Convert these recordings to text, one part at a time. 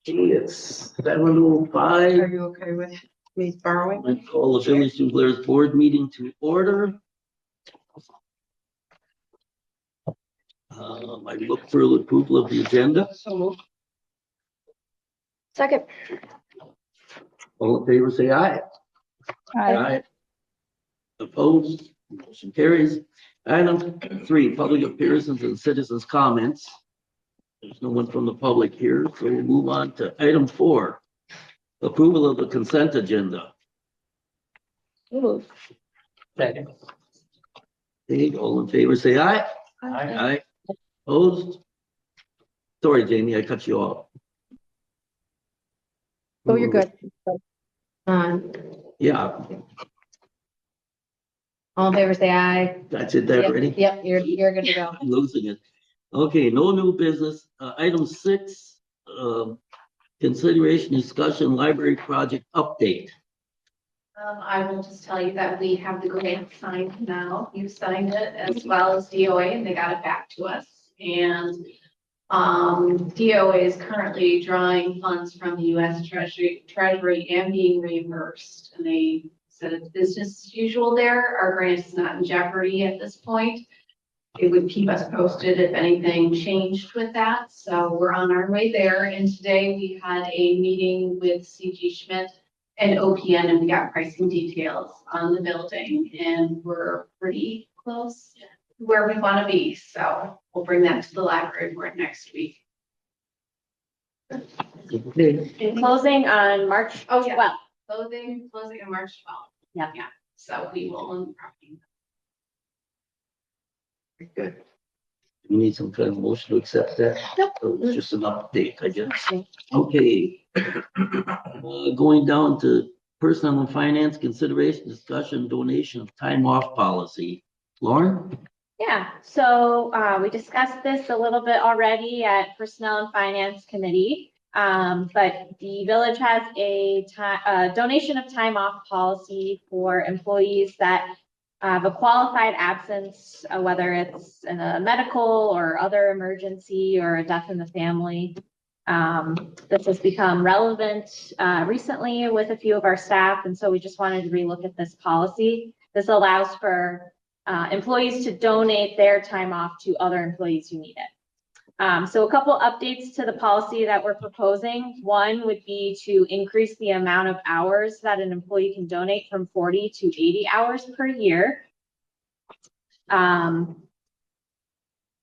It's 7:05. Are you okay with me borrowing? I call the Village of Blair's board meeting to order. I look for the approval of the agenda. So moved. Second. All in favor, say aye. Aye. Opposed? Motion carries. Item 3, public appearances and citizens' comments. There's no one from the public here, so we'll move on to item 4, approval of the consent agenda. Move. Second. Okay, all in favor, say aye. Aye. Opposed? Sorry, Jamie, I cut you off. Oh, you're good. Yeah, All in favor, say aye. that's it there already. Yep, you're good to go. I'm losing it. Okay, no new business. Item 6, consideration discussion library project update. I will just tell you that we have the grant signed now. You signed it as well as DOA and they got it back to us. And DOA is currently drawing funds from the US Treasury and being reimbursed. And they said it's business as usual there. Our grant is not in jeopardy at this point. It would keep us posted if anything changed with that. So we're on our way there. And today we had a meeting with CG Schmidt and OPN, and we got pricing details on the building, and we're pretty close to where we want to be. So we'll bring that to the library board next week. Okay, And closing on March Oh, yeah. 12th. Closing on March 12th. Yep. Yeah. So we will own the property. good. You need some kind of motion to accept that? Nope. So it's just an update, I guess. Okay. Going down to personnel and finance consideration, discussion, donation of time off policy. Lauren? Yeah, so we discussed this a little bit already at Personnel and Finance Committee. But the village has a donation of time off policy for employees that have a qualified absence, whether it's in a medical or other emergency or a death in the family. This has become relevant recently with a few of our staff, and so we just wanted to relook at this policy. This allows for employees to donate their time off to other employees who need it. So a couple updates to the policy that we're proposing. One would be to increase the amount of hours that an employee can donate from 40 to 80 hours per year.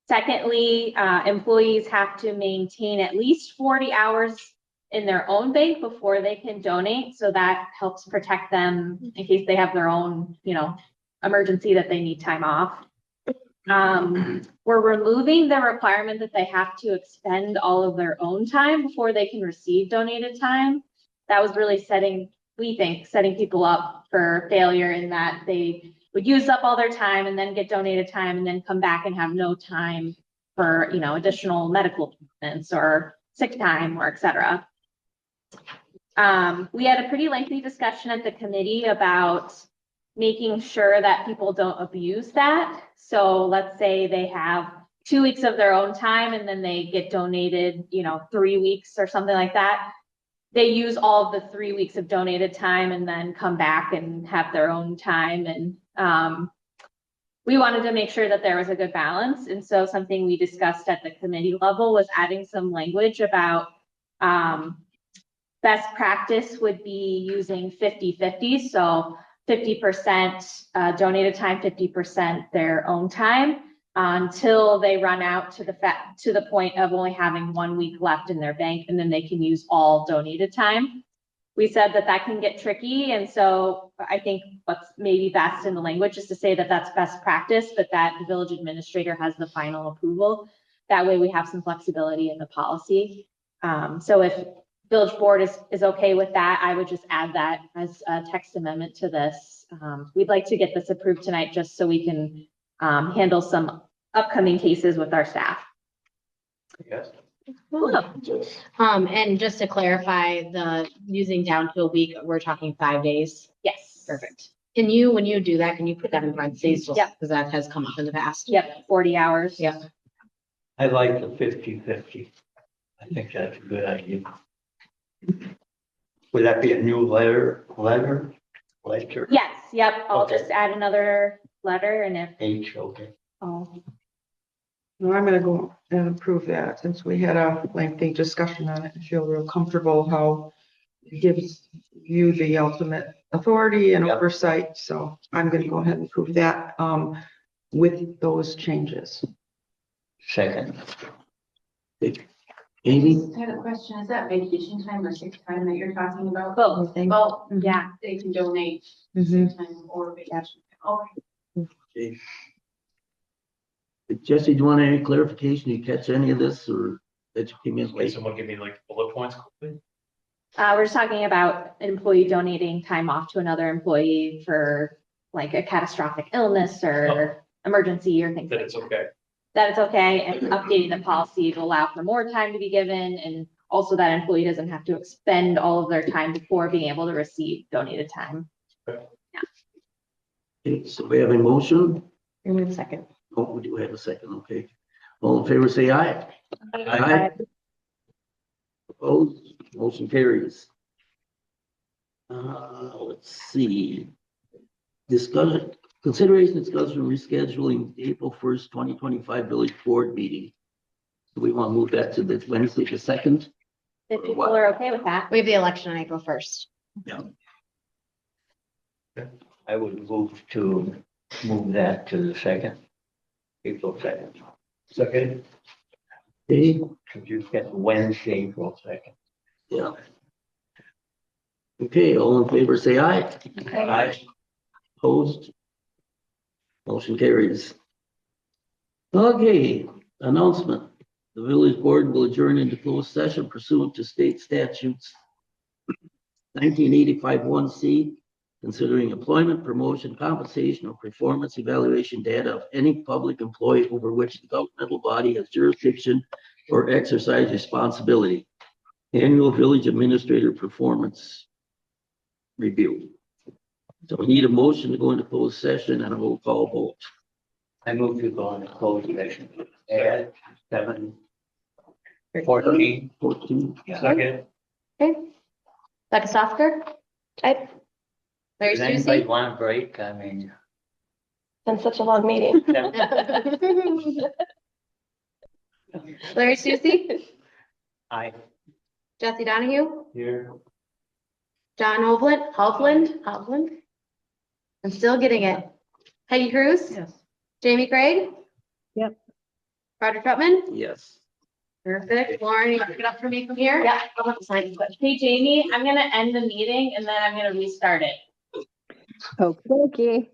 Secondly, employees have to maintain at least 40 hours in their own bank before they can donate. So that helps protect them in case they have their own, emergency that they need time off. We're removing the requirement that they have to expend all of their own time before they can receive donated time. That was really setting people up for failure in that they would use up all their time and then get donated time and then come back and have no time for, additional medical treatments or sick time or et cetera. We had a pretty lengthy discussion at the committee about making sure that people don't abuse that. So let's say they have 2 weeks of their own time and then they get donated, 3 weeks or something like that. They use all of the 3 weeks of donated time and then come back and have their own time. And we wanted to make sure that there was a good balance. And so something we discussed at the committee level was adding some language about best practice would be using 50-50. So 50% donated time, 50% their own time until they run out to the point of only having 1 week left in their bank, and then they can use all donated time. We said that can get tricky, and so I think what's maybe best in the language is to say that that's best practice, but that the village administrator has the final approval. That way we have some flexibility in the policy. So if village board is okay with that, I would just add that as a text amendment to this. We'd like to get this approved tonight just so we can handle some upcoming cases with our staff. Yes. And just to clarify, the using down to a week, we're talking 5 days. Yes. Perfect. When you do that, can you put that in parentheses? Yep. Because that has come up in the past. Yep, 40 hours. Yep. I like the 50-50. I think that's a good idea. Would that be a new letter? Yes, yep, I'll Okay. just add another letter and if, H, okay. oh, No, I'm gonna go and approve that since we had a lengthy discussion on it. I feel real comfortable how it gives you the ultimate authority and Yep. oversight. So I'm gonna go ahead and approve that, with those changes. Second. Amy? I had a question. Is that vacation time or sick time that you're talking about? both, Well, yeah. they can donate Mhm. sick time or vacation. Okay. Okay. Jesse, do you want any clarification? Did you catch any of this or that you came in Can late? someone give me like bullet points quickly? We're just talking about an employee donating time off to another employee for like a catastrophic illness or emergency or things That like it's okay. that it's okay, and updating the policy to allow for more time to be given, and also that employee doesn't have to expend all of their time before being able to receive donated time. Okay, so we have a motion. Give me a second. Oh, we do have a second, okay. All in favor, say aye. Opposed, motion carries. Let's see. Discussion, consideration, discussion, rescheduling April 1st, 2025 village board meeting. Do we want to move that to the Wednesday, the 2nd? If people are okay with that. We have the election on April 1st. I would move that to the second. April 2nd. Second. Okay, Could you get Wednesday, April 2nd? yeah. Okay, all in favor, say aye. Aye. Opposed? Motion carries. Okay, announcement. The village board will adjourn into closed session pursuant to state statutes 1985 1C, considering employment, promotion, compensation, or performance evaluation data of any public employee over which the governmental body has jurisdiction or exercise responsibility. Annual village administrator performance review. So we need a motion to go into closed session and a roll call vote. I move to go on a closed session at 7:14. 14. Second. Okay. Becca Softker? Aye. Larry Does anybody Susie? want a break? I mean. Been such a long meeting. Larry Susie? Aye. Jesse Donahue? Here. John Hovland? I'm still getting it. Heidi Cruz? Yes. Jamie Craig? Yep. Roger Troutman? Yes. Perfect. Lauren, you want to pick it up for me from here? Yeah. I'll have to sign it. Hey, Jamie, I'm gonna end the meeting and then I'm gonna restart it. Okay.